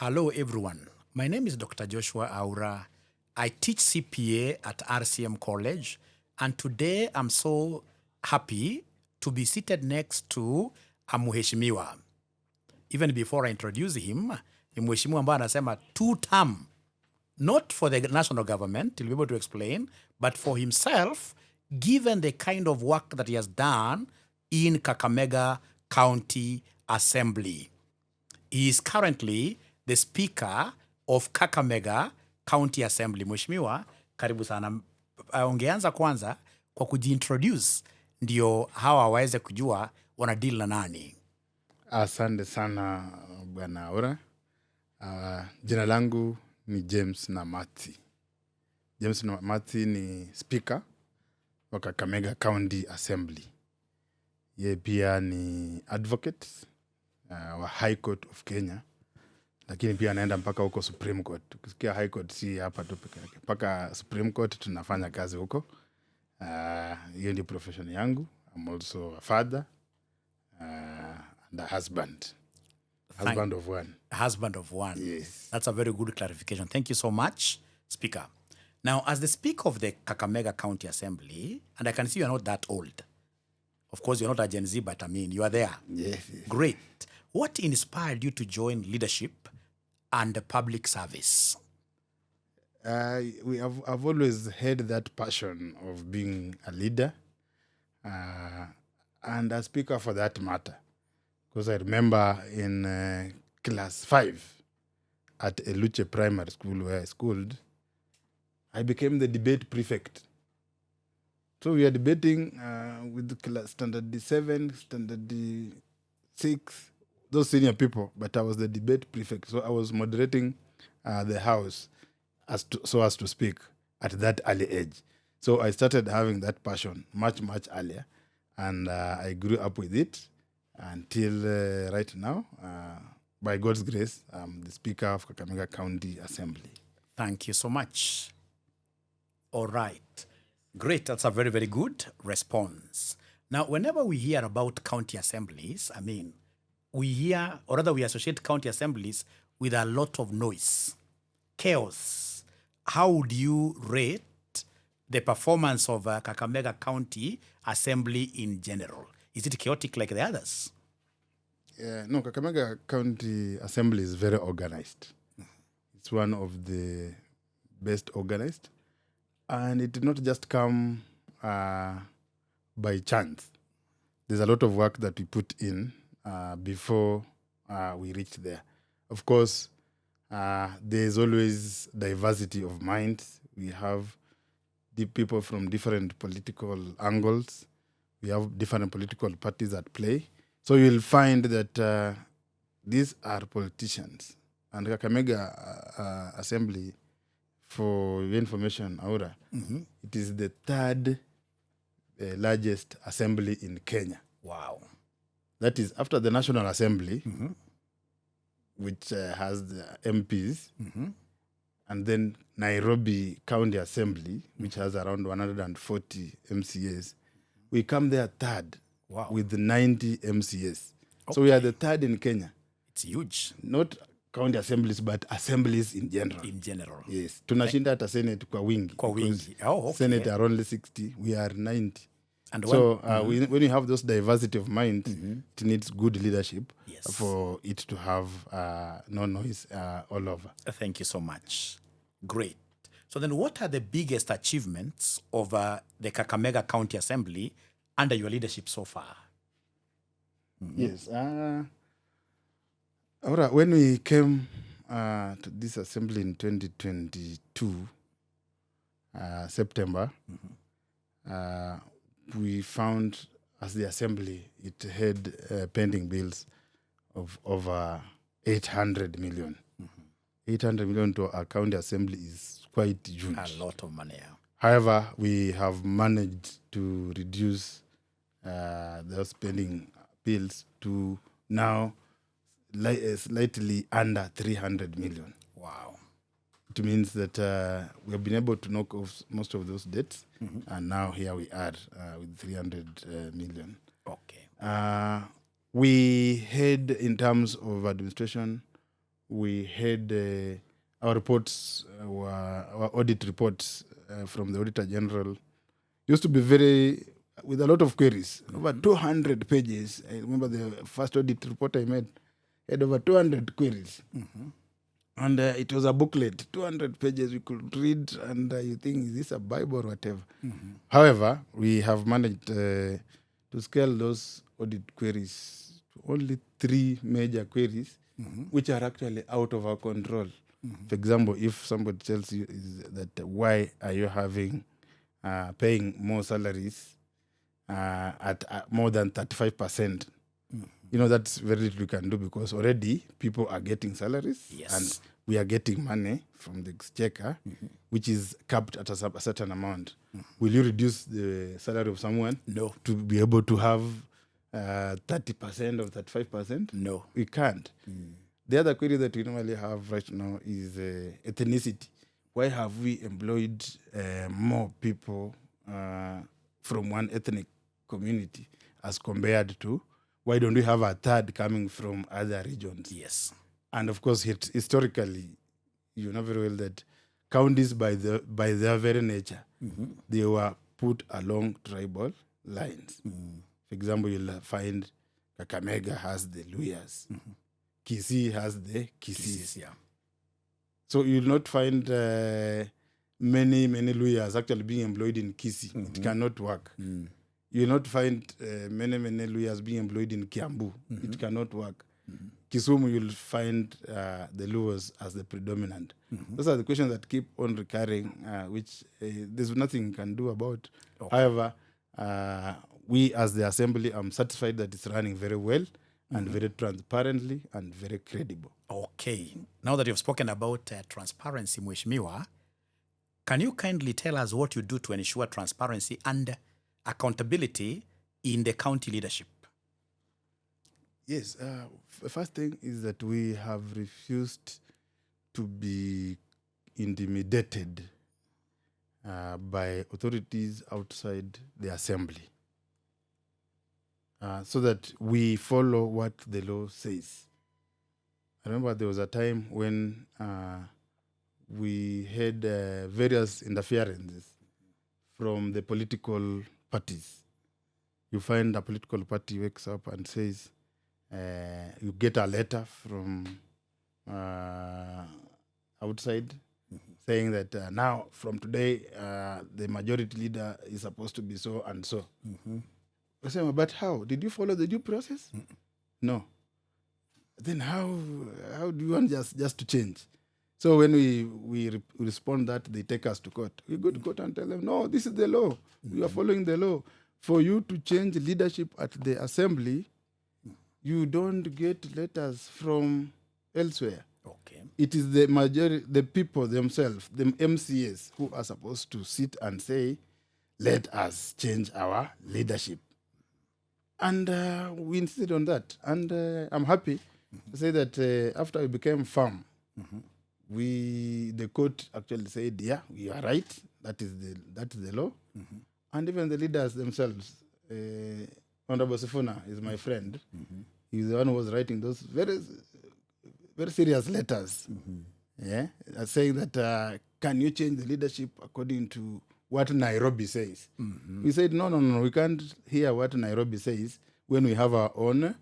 Hello, everyone. My name is Dr. Joshua Aura. I teach CPA at RCM College, and today I'm so happy to be seated next to a mheshimiwa. Even before I introduce him, ni mheshimiwa ambaye anasema two-term, not for the national government, he'll be able to explain, but for himself, given the kind of work that he has done in Kakamega County Assembly. He is currently the Speaker of Kakamega County Assembly. Mheshimiwa, karibu sana. Ungeanza kwanza kwa kujiintroduce ndio hawa waweze kujua wana deal na nani. Asante sana Bwana Aura. Jina langu ni James Namati. James Namati ni Speaker wa Kakamega County Assembly. Ye pia ni advocate wa High Court of Kenya. Lakini pia anaenda mpaka huko Supreme Court. Ukisikia High Court si hapa tu peke yake. Mpaka Supreme Court tunafanya kazi huko. Hiyo ndio profession yangu. I'm also a father and a husband. Husband of one. Husband of one. Yes. That's a very good clarification. Thank you so much, Speaker. Now, as the Speaker of the Kakamega County Assembly, and I can see you're not that old. Of course, you're not a Gen Z, but I mean, you are there. Yes. Great. What inspired you to join leadership and public service? I've always had that passion of being a leader and a speaker for that matter. Because I remember in class 5 at Eluche Primary School where I schooled, I became the debate prefect. So we are debating with class standard 7, standard 6, those senior people, but I was the debate prefect. So I was moderating the house so as to speak at that early age. So I started having that passion much, much earlier. And I grew up with it until right now. By God's grace, I'm the Speaker of Kakamega County Assembly. Thank you so much. All right. Great. That's a very, very good response. Now, whenever we hear about county assemblies, I mean, we hear, or rather we associate county assemblies with a lot of noise, chaos. How would you rate the performance of Kakamega County Assembly in general? Is it chaotic like the others? No, Kakamega County Assembly is very organized. It's one of the best organized. And it did not just come by chance. There's a lot of work that we put in before we reached there. Of course, there's always diversity of minds. We have people from different political angles. We have different political parties at play. So you'll find that these are politicians. And Kakamega Assembly, for your information, Aura, it is the third largest assembly in Kenya. Wow. That is after the National Assembly, which has the MPs, and then Nairobi County Assembly, which has around 140 MCAs. We come there third with 90 MCAs. Okay. So we are the third in Kenya. It's huge. Not county assemblies, but assemblies in general. In general. Yes. Tunashinda hata Senate kwa wingi. Kwa wingi. Oh, okay. Senate are only 60. We are 90. And so when you have those diversity of minds, it needs good leadership for it to have no noise all over. Thank you so much. Great. So then what are the biggest achievements of the Kakamega County Assembly under your leadership so far? Yes. When we came to this assembly in 2022, September, we found as the assembly, it had pending bills of over 800 million. 800 million to our county assembly is quite huge. A lot of money. However, we have managed to reduce those pending bills to now slightly under 300 million. Wow. It means that we have been able to knock off most of those debts, and now here we are with 300 million. Okay. We had, in terms of administration, we had our reports, our audit reports from the Auditor General used to be with a lot of queries, over 200 pages. I remember the first audit report I made had over 200 queries. And it was a booklet, 200 pages we could read, and you think, is this a Bible or whatever? However, we have managed to scale those audit queries to only 3 major queries, which are actually out of our control. For example, if somebody tells you that why are you paying more salaries at more than 35%, that's very little you can do, because already people are getting salaries. Yes. And we are getting money from the exchequer, which is capped at a certain amount. Will you reduce the salary of someone No. to be able to have 30% or 35%? No. We can't. The other query that we normally have right now is ethnicity. Why have we employed more people from one ethnic community as compared to why don't we have a third coming from other regions? Yes. And of course, historically, you know very well that counties, by their very nature, they were put along tribal lines. For example, you'll find Kakamega has the Luyas, Kisii has the Kisis. Yeah. So you'll not find many Luyas actually being employed in Kisii. It cannot work. You'll not find many Luyas being employed in Kiambu. It cannot work. Kisumu, you'll find the Luos as the predominant. Those are the questions that keep on recurring, which there's nothing you can do about. Okay. However, we as the Assembly, I'm satisfied that it's running very well and very transparently and very credible. Okay. Now that you've spoken about transparency, Mheshimiwa, can you kindly tell us what you do to ensure transparency and accountability in the county leadership? Yes. The first thing is that we have refused to be intimidated by authorities outside the Assembly, so that we follow what the law says. I remember there was a time when we had various interferences from the political parties. You find a political party wakes up and says, you get a letter from outside saying that now from today the majority leader is supposed to be so and so. I say, but how? Did you follow the due process? No. Then how do you want just to change? So when we respond that, they take us to court. We go to court and tell them, no, this is the law. We are following the law. For you to change leadership at the Assembly, you don't get letters from elsewhere. Okay. It is the majority, the people themselves, the MCAs, who are supposed to sit and say, let us change our leadership. And we insisted on that. And I'm happy to say that after we became firm, the court actually said, yeah, we are right. That is the law. And even the leaders themselves, Honorable Sifuna is my friend. He's the one who was writing those very, very serious letters, saying that can you change the leadership according to what Nairobi says? We said, no, we can't hear what Nairobi says when we have our own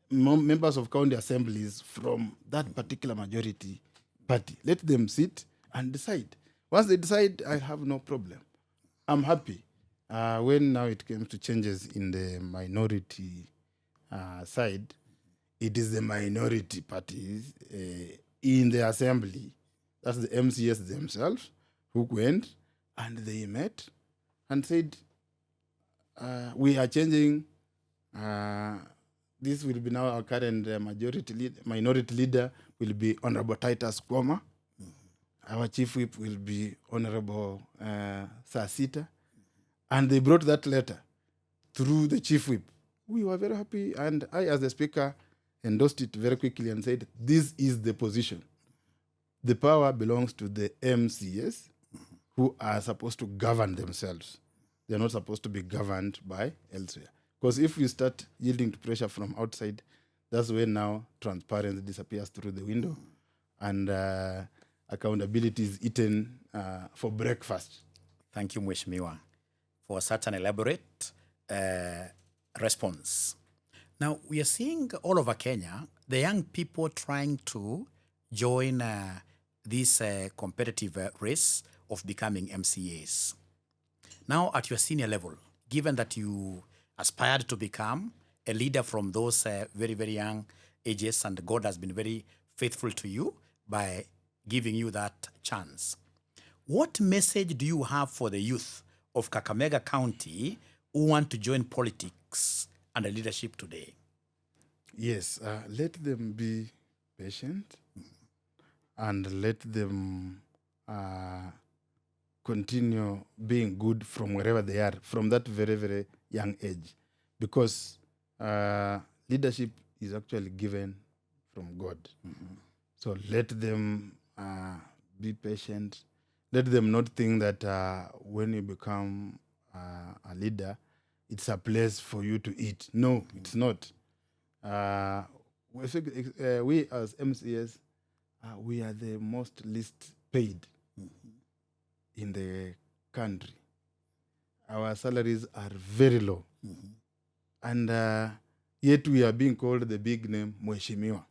members of county assemblies from that particular majority party. Let them sit and decide. Once they decide, I have no problem. I'm happy. When now it came to changes in the minority side, it is the minority parties in the assembly, that's the MCS themselves, who went and they met and said, we are changing. This will be now our current minority leader will be Honorable Titus Kwama. Our chief whip will be Honorable Sasita. And they brought that letter through the chief whip. We were very happy, and I, as the speaker, endorsed it very quickly and said, this is the position. The power belongs to the MCS, who are supposed to govern themselves. They're not supposed to be governed by elsewhere. Because if we start yielding to pressure from outside, That's when now transparency disappears through the window, and accountability is eaten for breakfast. Thank you, Mheshimiwa, for such an elaborate response. Now, we are seeing all over Kenya, the young people trying to join this competitive race of becoming MCAs. Now, at your senior level, given that you aspired to become a leader from those very, very young ages, and God has been very faithful to you by giving you that chance, what message do you have for the youth of Kakamega County who want to join politics and leadership today? Yes, let them be patient, and let them continue being good from wherever they are, from that very, very young age. Because leadership is actually given from God. So let them be patient. Let them not think that when you become a leader, it's a place for you to eat. No, it's not. We as MCS, we are the most least paid in the country. Our salaries are very low. And yet we are being called the big name Mheshimiwa.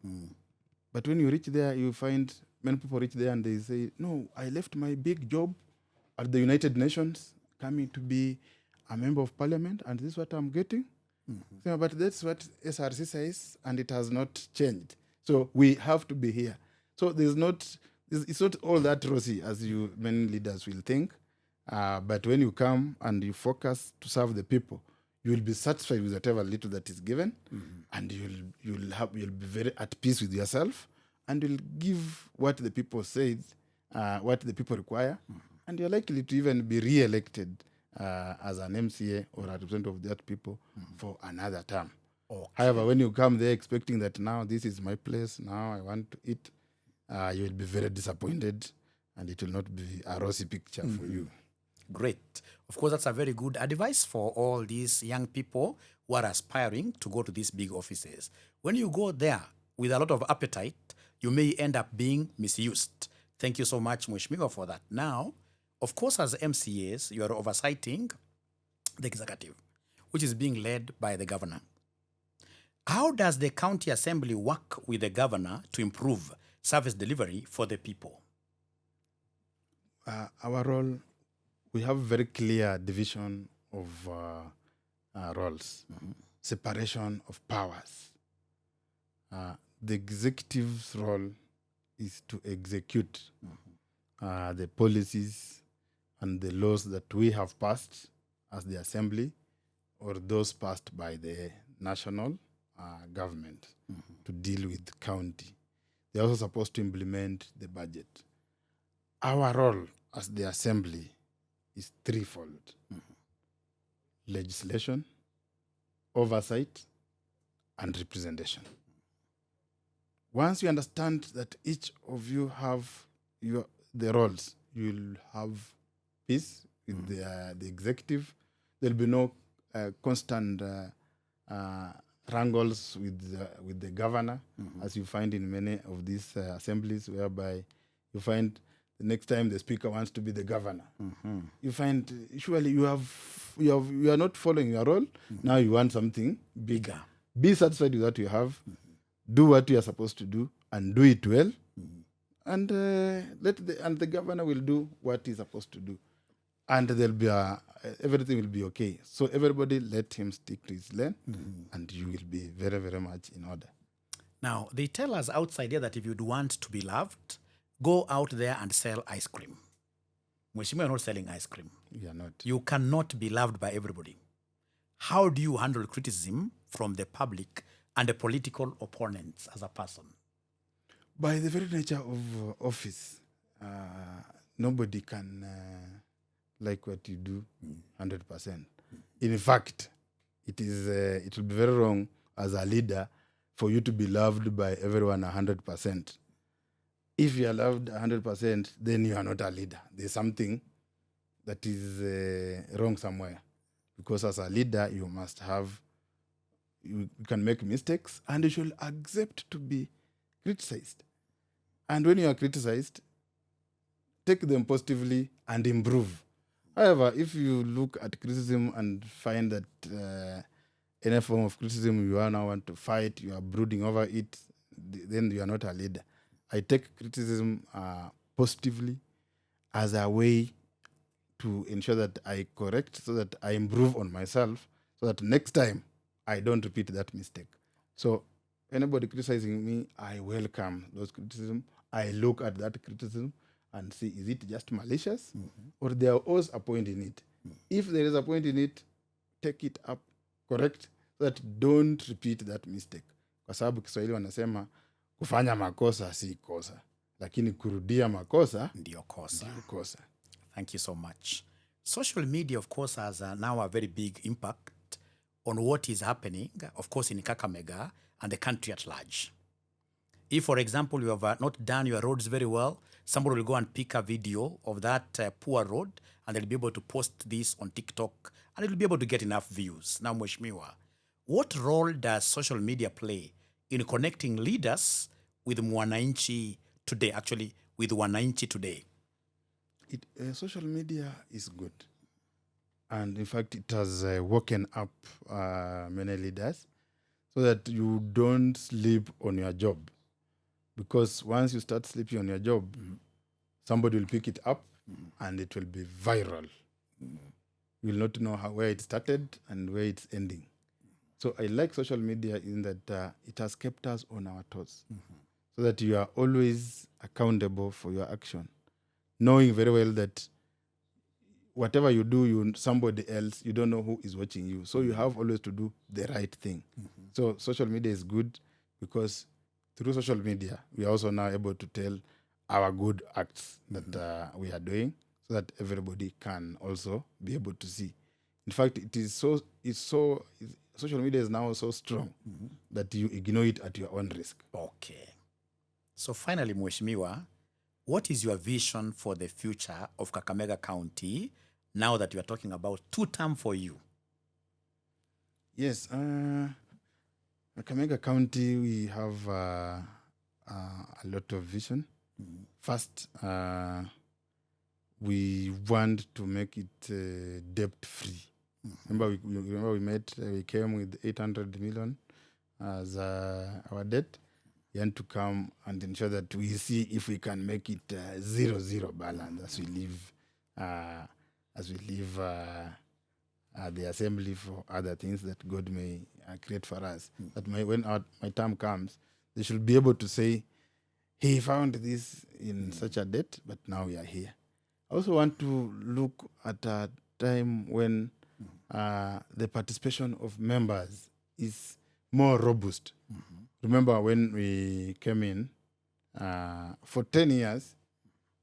But when you reach there, you find many people reach there and they say, no, I left my big job at the United Nations coming to be a member of parliament, and this is what I'm getting. So, but that's what SRC says, and it has not changed. So we have to be here. So it's not all that rosy as many leaders will think. But when you come and you focus to serve the people, you will be satisfied with whatever little that is given, and you'll be very at peace with yourself, and you'll give what the people said, what the people require, and you're likely to even be re-elected as an MCA or a representative of that people for another term. Okay. However, when you come there expecting that now this is my place, now I want to eat, you will be very disappointed, and it will not be a rosy picture for you. Great. Of course, that's a very good advice for all these young people who are aspiring to go to these big offices. When you go there with a lot of appetite, you may end up being misused. Thank you so much, Mheshimiwa, for that. Now, of course, as MCAs, you are oversighting the executive, which is being led by the governor. How does the county assembly work with the governor to improve service delivery for the people? Our role, we have very clear division of roles, separation of powers. The executive's role is to execute the policies and the laws that we have passed as the assembly, or those passed by the national government to deal with the county. They're also supposed to implement the budget. Our role as the assembly is threefold: legislation, oversight, and representation. Once you understand that each of you have the roles, you'll have peace with the executive. There'll be no constant wrangles with the governor, as you find in many of these assemblies, whereby you find the next time the speaker wants to be the governor. You find surely you are not following your role. Now you want something bigger. Be satisfied with what you have. Do what you are supposed to do, and do it well. And the governor will do what he's supposed to do, and there'll be everything will be okay. So everybody let him stick to his lane, and you will be very, very much in order. Now, they tell us outside here that if you'd want to be loved, go out there and sell ice cream. Mheshimiwa, you're not selling ice cream. You are not. You cannot be loved by everybody. How do you handle criticism from the public and the political opponents as a person? By the very nature of office, nobody can like what you do 100%. In fact, it will be very wrong as a leader for you to be loved by everyone 100%. If you are loved 100%, then you are not a leader. There's something that is wrong somewhere. Because as a leader, you must have you can make mistakes, and you should accept to be criticized. And when you are criticized, take them positively and improve. However, if you look at criticism and find that any form of criticism you are now want to fight, you are brooding over it, then you are not a leader. I take criticism positively as a way to ensure that I correct, so that I improve on myself, so that next time I don't repeat that mistake. So anybody criticizing me, I welcome those criticism. I look at that criticism and see, is it just malicious or there was a point in it? If there is a point in it, take it up, correct, so that don't repeat that mistake. Kwa sababu Kiswahili wanasema kufanya makosa si kosa, lakini kurudia makosa ndio kosa. ndio kosa. Thank you so much. Social media, of course, has now a very big impact on what is happening, of course, in Kakamega and the country at large. If, for example, you have not done your roads very well, somebody will go and pick a video of that poor road, and they'll be able to post this on TikTok, and it'll be able to get enough views. Now, Mheshimiwa, what role does social media play in connecting leaders with Mwananchi today, actually, with Wananchi today? Social media is good. And in fact, it has woken up many leaders so that you don't sleep on your job. Because once you start sleeping on your job, somebody will pick it up and it will be viral. You will not know where it started and where it's ending. So I like social media in that it has kept us on our toes, so that you are always accountable for your action, knowing very well that whatever you do, somebody else, you don't know who is watching you. So you have always to do the right thing. So social media is good because through social media, we are also now able to tell our good acts that we are doing, so that everybody can also be able to see. In fact, social media is now so strong that you ignore it at your own risk. Okay. So finally, Mheshimiwa, what is your vision for the future of Kakamega County now that you are talking about two-term for you? Yes, Kakamega County, we have a lot of vision. First, we want to make it debt-free. Remember, we came with 800 million as our debt. We want to come and ensure that we see if we can make it 0-0 balance as we leave the assembly for other things that God may create for us. That when my time comes, they should be able to say, he found this in such a debt, but now we are here. I also want to look at a time when the participation of members is more robust. Remember when we came in, for 10 years,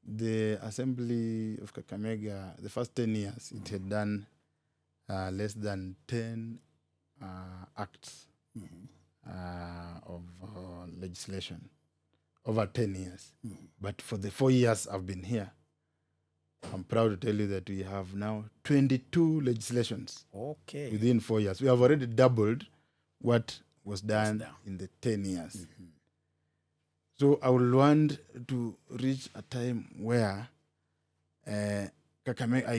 the Assembly of Kakamega, the first 10 years, it had done less than 10 acts of legislation over 10 years. But for the 4 years I've been here, I'm proud to tell you that we have now 22 legislations within 4 years. We have already doubled what was done in the 10 years. So I would want to reach a time where I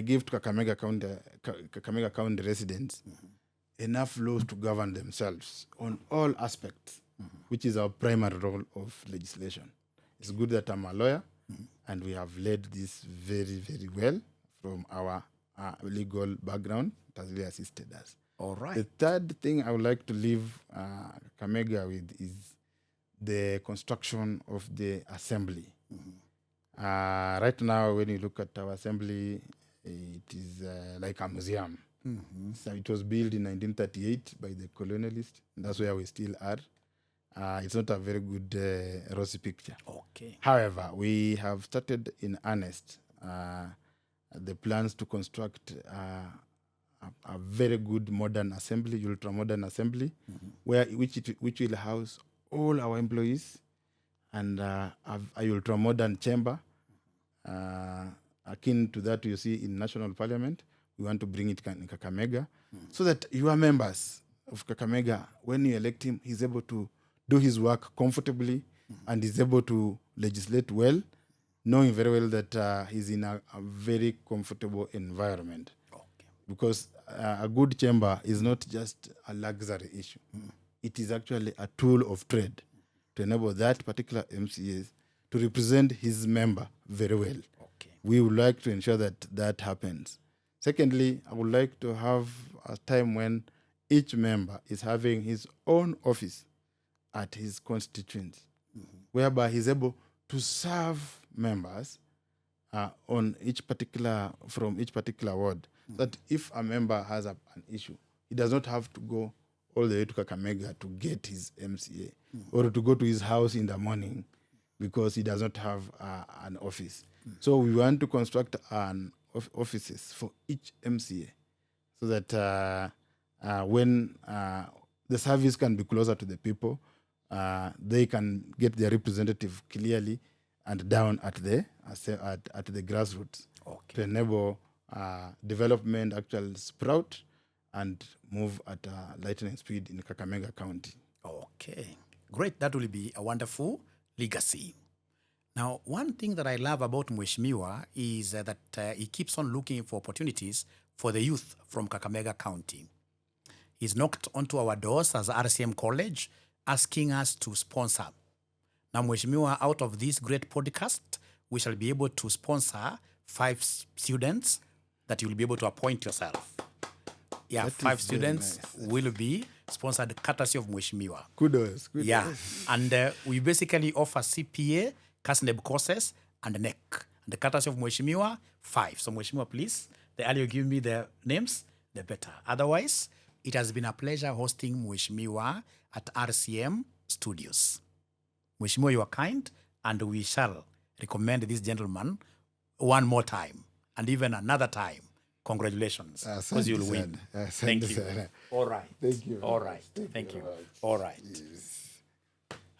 give to Kakamega County residents enough laws to govern themselves on all aspects, which is our primary role of legislation. It's good that I'm a lawyer, and we have led this very, very well from our legal background. It has really assisted us. All right. The third thing I would like to leave Kakamega with is the construction of the assembly. Right now, when you look at our assembly, it is like a museum. So it was built in 1938 by the colonialists. That's where we still are. It's not a very good rosy picture. Okay. However, we have started in earnest the plans to construct a very good modern assembly, ultra-modern assembly, which will house all our employees, and a ultra-modern chamber akin to that you see in National Parliament. We want to bring it in Kakamega so that your members of Kakamega, when you elect him, he's able to do his work comfortably and is able to legislate well, knowing very well that he's in a very comfortable environment. Okay. Because a good chamber is not just a luxury issue. It is actually a tool of trade to enable that particular MCA to represent his member very well. Okay. We would like to ensure that that happens. Secondly, I would like to have a time when each member is having his own office at his constituency, whereby he's able to serve members from each particular ward. That if a member has an issue, he does not have to go all the way to Kakamega to get his MCA or to go to his house in the morning because he does not have an office. So we want to construct offices for each MCA so that when the service can be closer to the people, they can get their representative clearly and down at the grassroots to enable development actually sprout and move at lightning speed in Kakamega County. Okay, great. That will be a wonderful legacy. Now, one thing that I love about Mheshimiwa is that he keeps on looking for opportunities for the youth from Kakamega County. He's knocked onto our doors as RCM College, asking us to sponsor. Now, Mheshimiwa, out of this great podcast, we shall be able to sponsor 5 students that you'll be able to appoint yourself. Yeah, That 5 is very students nice. will be sponsored courtesy of Mheshimiwa. Kudos. Yeah, and we basically offer CPA, CASNEB courses, and NEC. And the courtesy of Mheshimiwa, 5. So Mheshimiwa, please, the earlier you give me the names, the better. Otherwise, it has been a pleasure hosting Mheshimiwa at RCM Studios. Mheshimiwa, you are kind, and we shall recommend this gentleman one more time, and even another time. Congratulations, because you'll win. Thank you. All right. Thank you. All right. Thank you. All right. Yes.